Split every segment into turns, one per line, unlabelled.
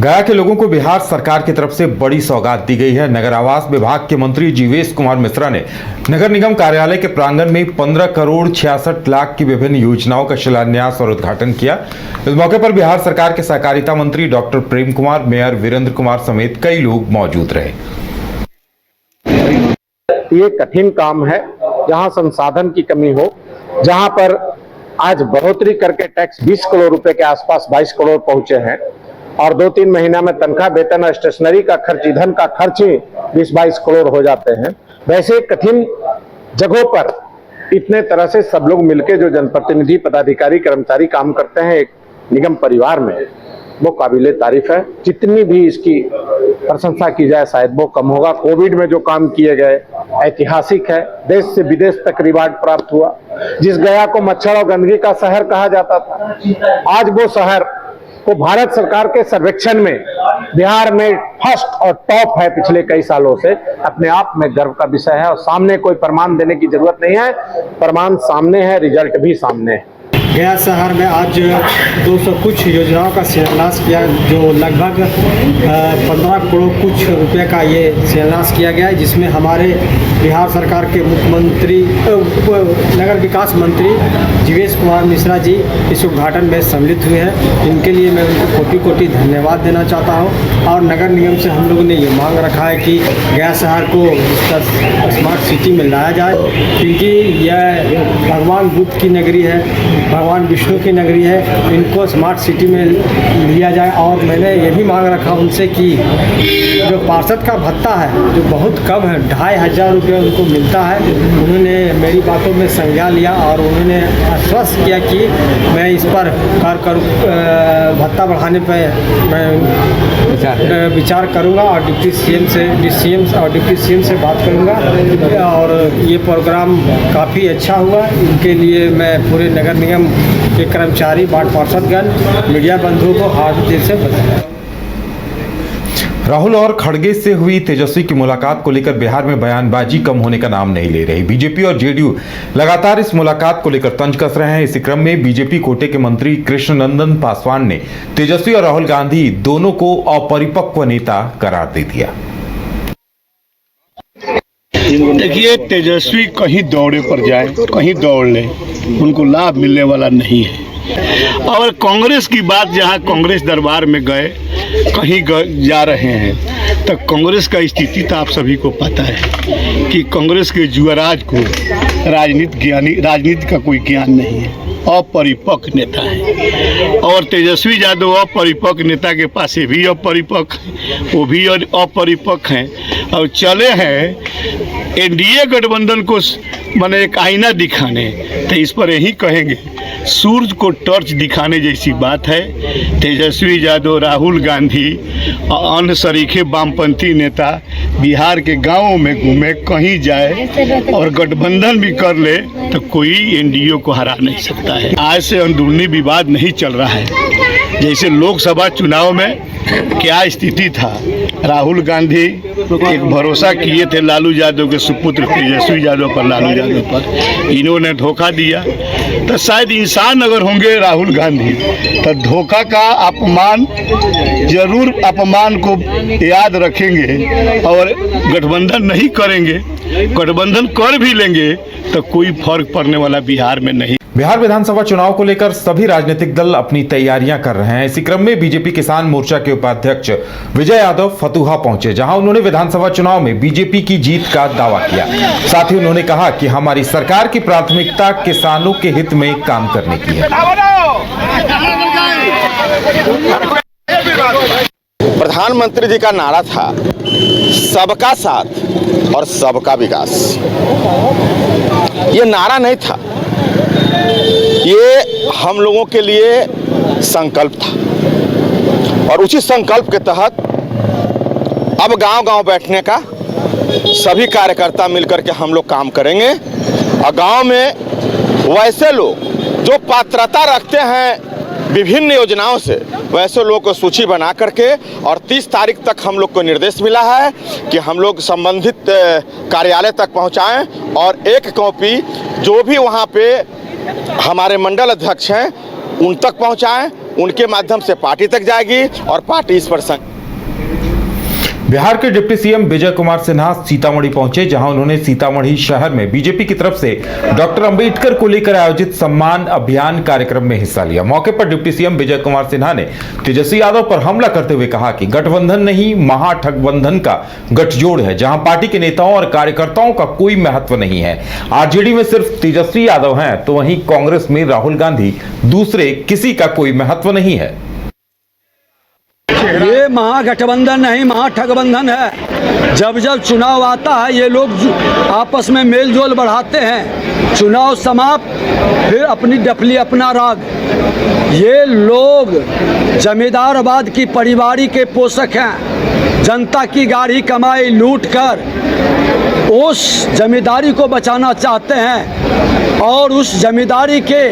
गया के लोगों को बिहार सरकार की तरफ से बड़ी सौगात दी गई है। नगर आवास विभाग के मंत्री जीवेश कुमार मिश्रा ने नगर निगम कार्यालय के प्रांगण में 15 करोड़ 66 लाख की विभिन्न योजनाओं का शिलान्यास और उद्घाटन किया। इस मौके पर बिहार सरकार के सहकारिता मंत्री डॉक्टर प्रेम कुमार, मेयर वीरेंद्र कुमार समेत कई लोग मौजूद रहे।
ये कठिन काम है, जहां संसाधन की कमी हो, जहां पर आज बढ़ोतरी करके टैक्स 20 करोड़ रुपए के आसपास 22 करोड़ पहुंचे हैं और 2-3 महीना में तनख्वाह, वेतन और स्टेशनरी का खर्च, ईंधन का खर्च ही 20-22 करोड़ हो जाते हैं। वैसे कठिन जगहों पर इतने तरह से सब लोग मिलकर जो जनप्रतिनिधि, पदाधिकारी, कर्मचारी काम करते हैं एक निगम परिवार में, वो काबिले तारीफ है। जितनी भी इसकी प्रशंसा की जाए शायद वो कम होगा। कोविड में जो काम किए गए ऐतिहासिक है, देश से विदेश तक रिवार्ड प्राप्त हुआ। जिस गया को मच्छर और गंदगी का शहर कहा जाता था, आज वो शहर को भारत सरकार के सर्वेक्षण में बिहार में फर्स्ट और टॉप है पिछले कई सालों से। अपने आप में गर्व का विषय है और सामने कोई प्रमाण देने की जरूरत नहीं है, प्रमाण सामने है, रिजल्ट भी सामने है।
गया शहर में आज 200 कुछ योजनाओं का शिलान्यास किया, जो लगभग 15 करोड़ कुछ रुपए का ये शिलान्यास किया गया है, जिसमें हमारे बिहार सरकार के मुख्यमंत्री नगर विकास मंत्री जीवेश कुमार मिश्रा जी इस उद्घाटन में सम्मिलित हुए हैं। इनके लिए मैं उनको कोटि कोटि धन्यवाद देना चाहता हूँ। और नगर निगम से हम लोगों ने ये मांग रखा है कि गया शहर को स्मार्ट सिटी में लाया जाए, क्योंकि यह भगवान बुद्ध की नगरी है, भगवान विष्णु की नगरी है। इनको स्मार्ट सिटी में लिया जाए। और मैंने ये भी मांग रखा उनसे कि जो पार्षद का भत्ता है, जो बहुत कम है, 2500 रुपये उनको मिलता है, उन्होंने मेरी बातों में संज्ञान लिया और उन्होंने आश्वस्त किया कि मैं इस पर कार्य करूँ, भत्ता बढ़ाने पर मैं विचार करूँगा और डिप्टी सीएम से बात करूँगा। और ये प्रोग्राम काफ़ी अच्छा हुआ। इनके लिए मैं पूरे नगर निगम के कर्मचारी, वार्ड पार्षदगण, मीडिया बंधुओं को हार्दिक दिल से बधाई।
राहुल और खड़गे से हुई तेजस्वी की मुलाकात को लेकर बिहार में बयानबाजी कम होने का नाम नहीं ले रही। बीजेपी और जेडीयू लगातार इस मुलाकात को लेकर तंज कस रहे हैं। इसी क्रम में बीजेपी कोटे के मंत्री कृष्णनंदन पासवान ने तेजस्वी और राहुल गांधी दोनों को अपरिपक्व नेता करार दे दिया।
देखिए, तेजस्वी कहीं दौड़े पर जाए, कहीं दौड़ ले, उनको लाभ मिलने वाला नहीं है। और कांग्रेस की बात, जहां कांग्रेस दरबार में गए, कहीं जा रहे हैं, तो कांग्रेस का स्थिति तो आप सभी को पता है कि कांग्रेस के युवराज को राजनीति का कोई ज्ञान नहीं है, अपरिपक्व नेता है। और तेजस्वी यादव अपरिपक्व नेता के पास ये भी अपरिपक्व, वो भी अपरिपक्व हैं और चले हैं एनडीए गठबंधन को माने एक आईना दिखाने। तो इस पर यही कहेंगे, सूरज को टॉर्च दिखाने जैसी बात है। तेजस्वी यादव, राहुल गांधी और अन्य सरीखे वामपंथी नेता बिहार के गांवों में घूमे, कहीं जाए और गठबंधन भी कर ले तो कोई एनडीए को हरा नहीं सकता है। आज से अंदरूनी विवाद नहीं चल रहा है। जैसे लोकसभा चुनाव में क्या स्थिति था, राहुल गांधी एक भरोसा किए थे लालू यादव के सुपुत्र तेजस्वी यादव पर, लालू यादव पर, इन्होंने धोखा दिया। तो शायद इंसान अगर होंगे राहुल गांधी तो धोखा का अपमान जरूर, अपमान को याद रखेंगे और गठबंधन नहीं करेंगे। गठबंधन कर भी लेंगे तो कोई फर्क पड़ने वाला बिहार में नहीं।
बिहार विधानसभा चुनाव को लेकर सभी राजनीतिक दल अपनी तैयारियां कर रहे हैं। इसी क्रम में बीजेपी किसान मोर्चा के उपाध्यक्ष विजय यादव फतुहा पहुंचे, जहां उन्होंने विधानसभा चुनाव में बीजेपी की जीत का दावा किया। साथ ही उन्होंने कहा कि हमारी सरकार की प्राथमिकता किसानों के हित में काम करने की है।
प्रधानमंत्री जी का नारा था सबका साथ और सबका विकास। ये नारा नहीं था, ये हम लोगों के लिए संकल्प था। और उसी संकल्प के तहत अब गांव-गांव बैठने का सभी कार्यकर्ता मिलकर के हम लोग काम करेंगे। और गांव में वैसे लोग जो पात्रता रखते हैं विभिन्न योजनाओं से, वैसे लोगों को सूची बना करके और 30 तारीख तक हम लोग को निर्देश मिला है कि हम लोग संबंधित कार्यालय तक पहुंचाएं और एक कॉपी जो भी वहां पे हमारे मंडल अध्यक्ष हैं उन तक पहुंचाएं। उनके माध्यम से पार्टी तक जाएगी और पार्टी इस पर
बिहार के डिप्टी सीएम विजय कुमार सिन्हा सीतामढ़ी पहुंचे, जहां उन्होंने सीतामढ़ी शहर में बीजेपी की तरफ से डॉक्टर अंबेडकर को लेकर आयोजित सम्मान अभियान कार्यक्रम में हिस्सा लिया। मौके पर डिप्टी सीएम विजय कुमार सिन्हा ने तेजस्वी यादव पर हमला करते हुए कहा कि गठबंधन नहीं, महागठबंधन का गठजोड़ है, जहां पार्टी के नेताओं और कार्यकर्ताओं का कोई महत्व नहीं है। आरजेडी में सिर्फ तेजस्वी यादव हैं, तो वहीं कांग्रेस में राहुल गांधी, दूसरे किसी का कोई महत्व नहीं है।
ये महागठबंधन नहीं, महाठगबंधन है। जब जब चुनाव आता है ये लोग आपस में मेल जोल बढ़ाते हैं, चुनाव समाप्त, फिर अपनी डफली अपना राग। ये लोग जमींदारवाद की परिवारी के पोषक हैं। जनता की गाढ़ी कमाई लूट कर उस जमींदारी को बचाना चाहते हैं और उस जमींदारी के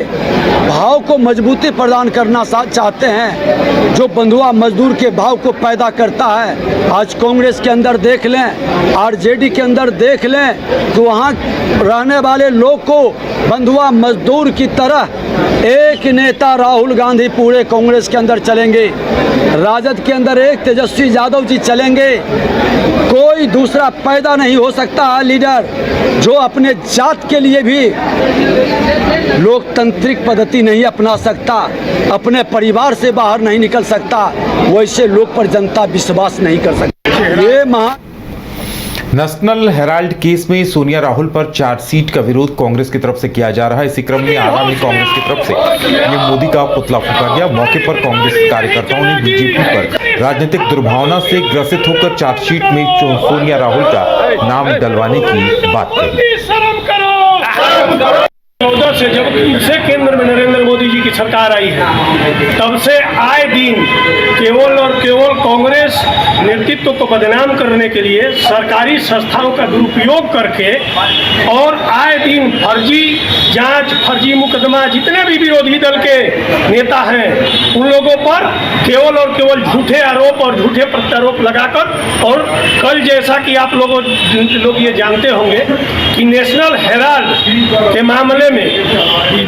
भाव को मजबूती प्रदान करना चाहते हैं, जो बंधुआ मजदूर के भाव को पैदा करता है। आज कांग्रेस के अंदर देख लें, आरजेडी के अंदर देख लें, तो वहाँ रहने वाले लोग को बंधुआ मजदूर की तरह एक नेता राहुल गांधी पूरे कांग्रेस के अंदर चलेंगे, राजद के अंदर एक तेजस्वी यादव जी चलेंगे। कोई दूसरा पैदा नहीं हो सकता है लीडर जो अपने जात के लिए भी लोकतांत्रिक पद्धति नहीं अपना सकता, अपने परिवार से बाहर नहीं निकल सकता, वैसे लोग पर जनता विश्वास नहीं कर सकती। ये
नेशनल हेराल्ड केस में सोनिया राहुल पर चार्जशीट का विरोध कांग्रेस की तरफ से किया जा रहा है। इसी क्रम में आरा में कांग्रेस की तरफ से पीएम मोदी का पुतला फूंका गया। मौके पर कांग्रेस कार्यकर्ताओं ने बीजेपी पर राजनीतिक दुर्भावना से ग्रसित होकर चार्जशीट में सोनिया राहुल का नाम डलवाने की बात कही।
14 से जब से केंद्र में नरेंद्र मोदी जी की सरकार आई है, तब से आए दिन केवल और केवल कांग्रेस नेतृत्व को बदनाम करने के लिए सरकारी संस्थाओं का दुरुपयोग करके और आए दिन फर्जी जांच, फर्जी मुकदमा, जितने भी विरोधी दल के नेता हैं उन लोगों पर केवल और केवल झूठे आरोप और झूठे प्रत्यारोप लगाकर, और कल जैसा कि आप लोग ये जानते होंगे कि नेशनल हेराल्ड के मामले में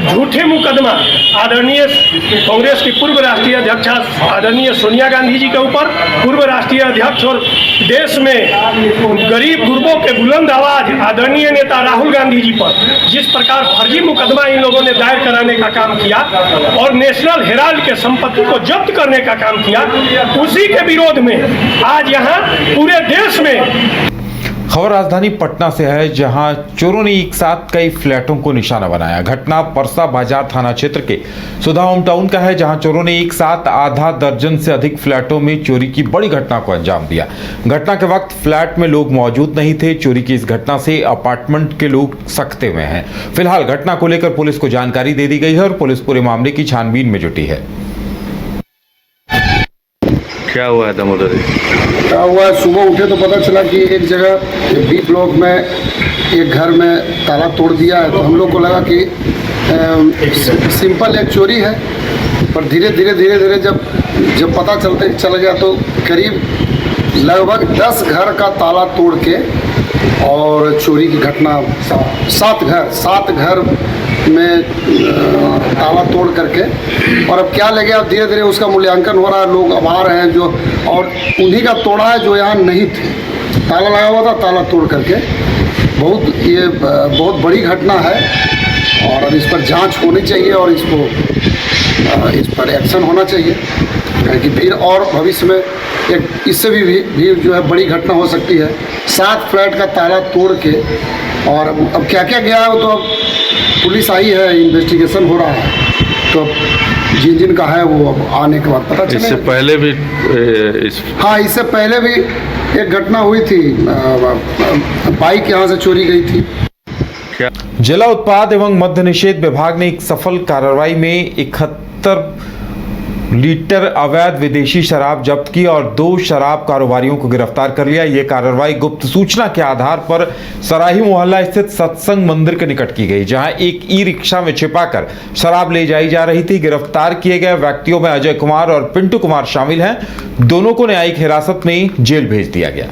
झूठे मुकदमा आदरणीय कांग्रेस की पूर्व राष्ट्रीय अध्यक्ष आदरणीय सोनिया गांधी जी के ऊपर, पूर्व राष्ट्रीय अध्यक्ष और देश में गरीब गुरबों के बुलंद आवाज आदरणीय नेता राहुल गांधी जी पर जिस प्रकार फर्जी मुकदमा इन लोगों ने दायर कराने का काम किया और नेशनल हेराल्ड के संपत्ति को जब्त करने का काम किया, उसी के विरोध में आज यहाँ पूरे देश में।
खबर राजधानी पटना से है, जहां चोरों ने एक साथ कई फ्लैटों को निशाना बनाया। घटना परसा बाजार थाना क्षेत्र के सुधा होम टाउन का है, जहां चोरों ने एक साथ आधा दर्जन से अधिक फ्लैटों में चोरी की बड़ी घटना को अंजाम दिया। घटना के वक्त फ्लैट में लोग मौजूद नहीं थे। चोरी की इस घटना से अपार्टमेंट के लोग सकते हुए हैं। फिलहाल घटना को लेकर पुलिस को जानकारी दे दी गई है और पुलिस पूरे मामले की छानबीन में जुटी है।
क्या हुआ है दामोदर जी?
क्या हुआ है, सुबह उठे तो पता चला कि एक जगह बी ब्लॉक में एक घर में ताला तोड़ दिया है। तो हम लोग को लगा कि सिंपल एक चोरी है, पर धीरे धीरे जब पता चल गया तो करीब लगभग 10 घर का ताला तोड़ के और चोरी की घटना 7 घर में ताला तोड़ करके, और अब क्या लगे, अब धीरे धीरे उसका मूल्यांकन हो रहा है। लोग अब आ रहे हैं जो, और उन्हीं का तोड़ा है जो यहाँ नहीं थे। ताला लगा हुआ था, ताला तोड़ करके। ये बहुत बड़ी घटना है और अब इस पर जांच होनी चाहिए और इस पर एक्शन होना चाहिए, क्योंकि फिर और भविष्य में इससे भी जो है बड़ी घटना हो सकती है। 7 फ्लैट का ताला तोड़ के, और अब क्या गया है वो तो अब पुलिस आई है, इन्वेस्टिगेशन हो रहा है, तो जिन का है वो अब आने के बाद पता चलेगा।
इससे पहले भी
इससे पहले भी एक घटना हुई थी, बाइक यहाँ से चोरी गई थी।
जिला उत्पाद एवं मद्य निषेध विभाग ने एक सफल कार्रवाई में 71 लीटर अवैध विदेशी शराब जब्त की और 2 शराब कारोबारियों को गिरफ्तार कर लिया। यह कार्रवाई गुप्त सूचना के आधार पर सराही मोहल्ला स्थित सत्संग मंदिर के निकट की गई, जहां एक ई रिक्शा में छिपाकर शराब ले जाई जा रही थी। गिरफ्तार किए गए व्यक्तियों में अजय कुमार और पिंटू कुमार शामिल हैं। दोनों को न्यायिक हिरासत में जेल भेज दिया गया।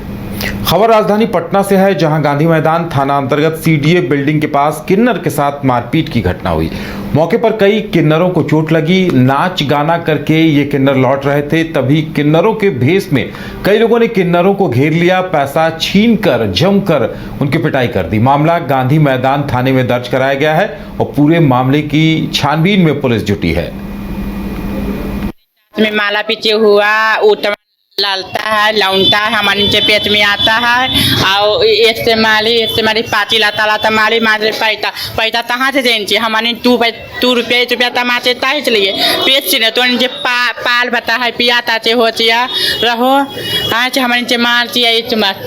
खबर राजधानी पटना से है, जहां गांधी मैदान थाना अंतर्गत सीडीए बिल्डिंग के पास किन्नर के साथ मारपीट की घटना हुई। मौके पर कई किन्नरों को चोट लगी। नाच गाना करके ये किन्नर लौट रहे थे, तभी किन्नरों के भेष में कई लोगों ने किन्नरों को घेर लिया, पैसा छीनकर जमकर उनकी पिटाई कर दी। मामला गांधी मैदान थाने में दर्ज कराया गया है और पूरे मामले की छानबीन में पुलिस जुटी है।
में माला पीछे हुआ, ऊट लालता है, लौटता है, हमारे नीचे पेट में आता है और इससे माली पाची लाता माली मारे पैसा कहाँ से देंगे हमारे 2 रुपया तमाचे ताही चलिए पेट से तो नीचे पाल बता है पिया ताचे हो चिया रहो आज हमारे नीचे मार चिया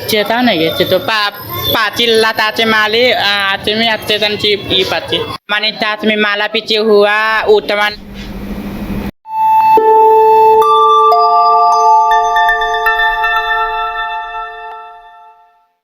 चेता नहीं तो पाची लाताचे माली आचे में आते तन ची पाची हमारे साथ में माला पीछे हुआ, उठमान